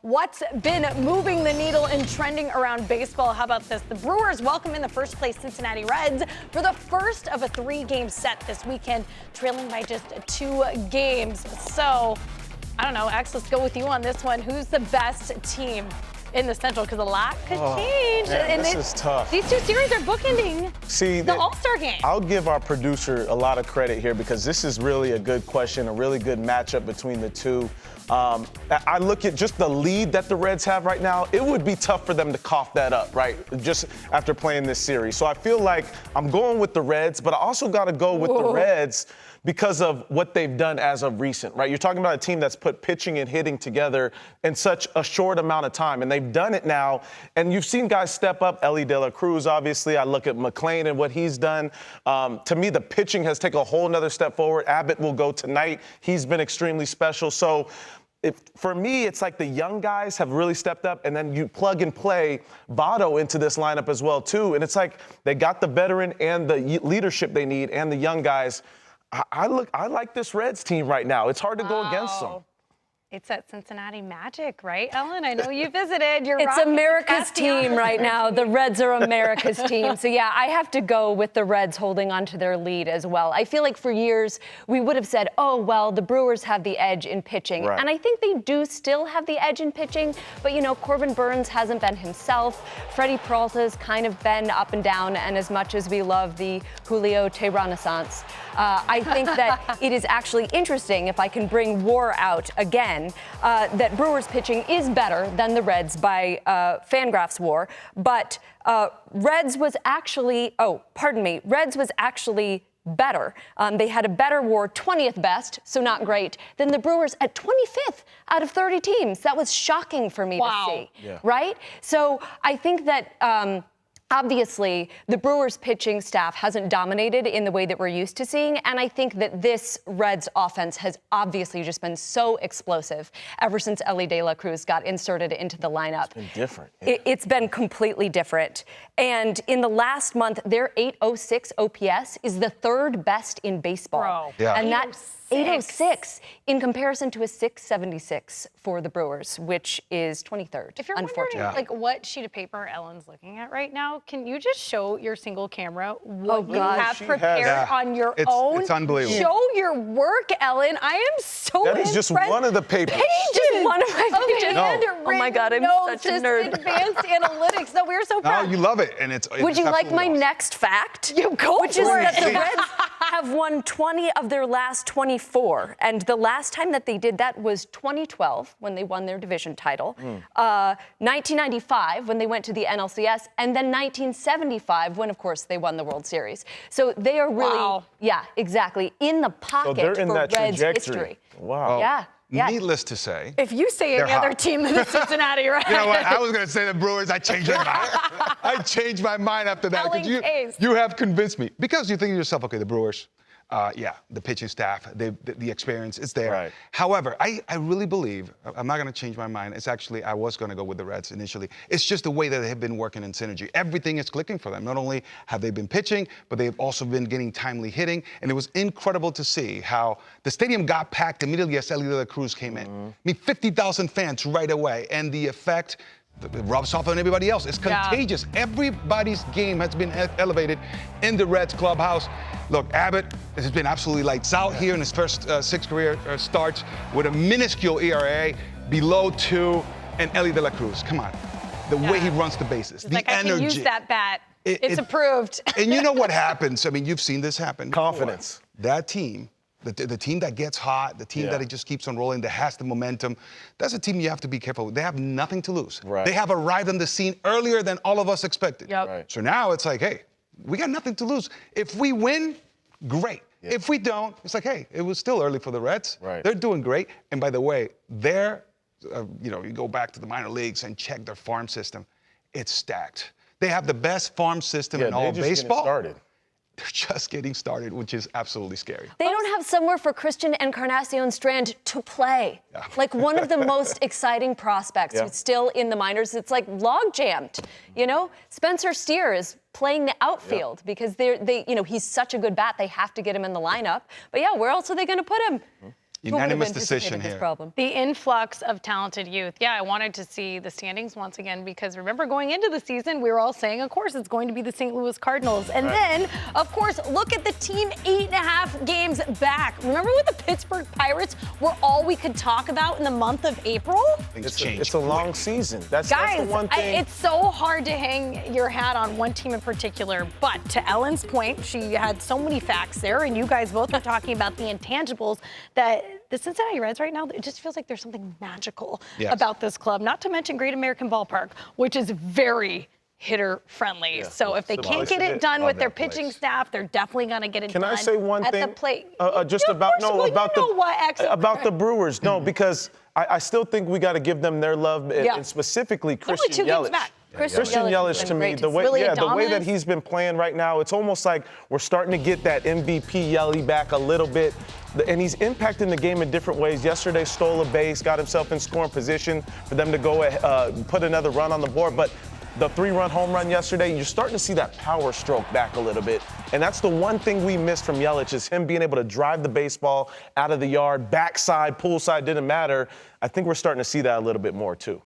What's been moving the needle and trending around baseball? How about this? The Brewers welcome in the first place Cincinnati Reds for the first of a 3-game set this weekend, trailing by just 2 games. So, I don't know, X, let's go with you on this one. Who's the best team in the Central? Because a lot could change. Man, this is tough. These 2 series are bookending the All-Star game. I'll give our producer a lot of credit here because this is really a good question, a really good matchup between the two. I look at just the lead that the Reds have right now. It would be tough for them to cough that up, right, just after playing this series. So I feel like I'm going with the Reds, but I also got to go with the Reds because of what they've done as of recent, right? You're talking about a team that's put pitching and hitting together in such a short amount of time, and they've done it now. And you've seen guys step up. Elly De La Cruz, obviously. I look at McClain and what he's done. To me, the pitching has taken a whole nother step forward. Abbott will go tonight. He's been extremely special. So for me, it's like the young guys have really stepped up, and then you plug and play Votto into this lineup as well, too. And it's like they got the veteran and the leadership they need and the young guys. I like this Reds team right now. It's hard to go against them. It's that Cincinnati magic, right, Ellen? I know you visited. It's America's team right now. The Reds are America's team. So, yeah, I have to go with the Reds holding on to their lead as well. I feel like for years we would have said, oh, well, the Brewers have the edge in pitching. Right. And I think they do still have the edge in pitching. But, you know, Corbin Burns hasn't been himself. Freddie Peralta's kind of been up and down. And as much as we love the Julio Te Renaissance, I think that it is actually interesting, if I can bring WAR out again, that Brewers pitching is better than the Reds by Fangraphs WAR. But Reds was actually better. They had a better WAR, 20th best, so not great, than the Brewers at 25th out of 30 teams. That was shocking for me to see, right? So I think that obviously, the Brewers pitching staff hasn't dominated in the way that we're used to seeing, and I think that this Reds offense has obviously just been so explosive ever since Elly De La Cruz got inserted into the lineup. It's been different. It's been completely different. And in the last month, their 806 OPS is the 3rd best in baseball. Bro. And that's 806 in comparison to a 676 for the Brewers, which is 23rd. If you're wondering, like, what sheet of paper Ellen's looking at right now, can you just show your single camera what you have prepared on your own? It's unbelievable. Show your work, Ellen. I am so That is just one of the papers. Just one of my pages. Oh my God, I'm such a nerd. Advanced analytics. No, we're so proud. No, you love it, and it's Would you like my next fact? You go Which is that the Reds have won 20 of their last 24, and the last time that they did that was 2012 when they won their division title, 1995 when they went to the NLCS, and then 1975 when, of course, they won the World Series. So they are really, exactly, in the pocket for Reds history. Wow. Yeah. Needless to say, if you say any other team than the Cincinnati Reds. You know what? I was going to say the Brewers. I changed my mind. I changed my mind after that. You have convinced me. Because you think to yourself, okay, the Brewers, the pitching staff, the experience, it's there. Right. However, I really believe, I'm not going to change my mind. It's actually, I was going to go with the Reds initially. It's just the way that they have been working in synergy. Everything is clicking for them. Not only have they been pitching, but they've also been getting timely hitting. And it was incredible to see how the stadium got packed immediately as Elly De La Cruz came in. I mean, 50,000 fans right away. And the effect rubs off on everybody else. It's contagious. Everybody's game has been elevated in the Reds clubhouse. Look, Abbott has been absolutely lights out here in his first 6 career starts with a minuscule ERA, below 2, and Elly De La Cruz. Come on. The way he runs the bases, the energy. I can use that bat. It's approved. And you know what happens? I mean, you've seen this happen. Confidence. That team, the team that gets hot, the team that it just keeps on rolling, that has the momentum, that's a team you have to be careful with. They have nothing to lose. Right. They have arrived on the scene earlier than all of us expected. Yep. Right. So now it's like, hey, we got nothing to lose. If we win, great. Yep. If we don't, it's like, hey, it was still early for the Reds. Right. They're doing great. And by the way, they're, you go back to the minor leagues and check their farm system. It's stacked. They have the best farm system in all of baseball. Started. They're just getting started, which is absolutely scary. They don't have somewhere for Christian Encarnacion Strand to play. Yeah. Like one of the most exciting prospects who's still in the minors. It's like log jammed, you know? Spencer Steer is playing the outfield because he's such a good bat. They have to get him in the lineup. But yeah, where else are they going to put him? Unanimous decision here. Problem? The influx of talented youth. Yeah, I wanted to see the standings once again because remember going into the season, we were all saying, of course, it's going to be the St. Louis Cardinals. And then, of course, look at the team 8.5 games back. Remember when the Pittsburgh Pirates were all we could talk about in the month of April? It's a long season. That's Guys, the one thing. it's so hard to hang your hat on one team in particular. But to Ellen's point, she had so many facts there, and you guys both were talking about the intangibles that the Cincinnati Reds right now, it just feels like there's something magical about this club. Not to mention Great American Ballpark, which is very hitter friendly. Yeah, so if they can't get it done with their pitching staff, they're definitely going to get it done. Can I say one at thing? the plate. Just about the Brewers. No, because I still think we got to give them their love, and specifically Christian Yelich. Christian Yelich to me, the way that he's been playing right now, it's almost like we're starting to get that MVP Yelich back a little bit. And he's impacting the game in different ways. Yesterday, stole a base, got himself in scoring position for them to go put another run on the board. But the 3-run home run yesterday, you're starting to see that power stroke back a little bit. And that's the one thing we missed from Yelich is him being able to drive the baseball out of the yard, backside, poolside, didn't matter. I think we're starting to see that a little bit more, too.